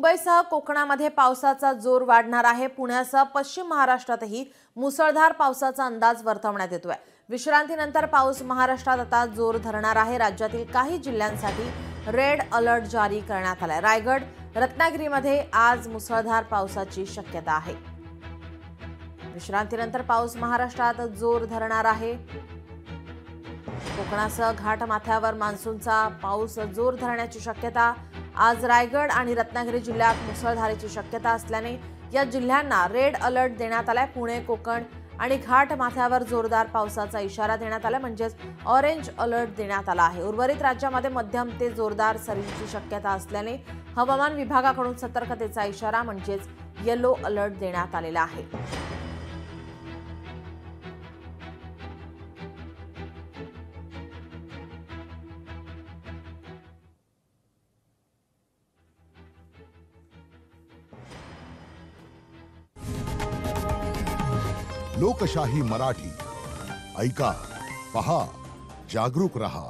मुंबईसह कोकणामध्ये पावसाचा जोर वाढणार आहे। पुण्यासह पश्चिम महाराष्ट्रातही मुसळधार पावसाचा अंदाज वर्तवण्यात येतोय। विश्रांतीनंतर पाऊस महाराष्ट्रात आता जोर धरणार आहे। राज्यातील काही जिल्ह्यांसाठी रेड अलर्ट जारी करण्यात आलाय। रायगड, रत्नागिरीमध्ये आज मुसळधार पावसाची शक्यता आहे। विश्रांतीनंतर पाऊस महाराष्ट्रात जोर धरणार आहे। कोकणासह घाटमाथ्यावर मान्सूनचा पाऊस जोर धरण्याची शक्यता। आज रायगड आणि रत्नागिरी जिल्ह्यात मुसळधारेची शक्यता असल्याने या जिल्ह्यांना रेड अलर्ट देण्यात आलाय। पुणे, कोकण आणि घाटमाथ्यावर जोरदार पावसाचा इशारा देण्यात आला, म्हणजेच ऑरेंज अलर्ट देण्यात आला आहे। उर्वरित राज्यामध्ये मध्यम ते जोरदार सरींची शक्यता असल्याने हवामान विभागाकडून सतर्कतेचा इशारा म्हणजेच येलो अलर्ट देण्यात आलेला आहे। लोकशाही मराठी ऐका, पहा, जागरूक रहा।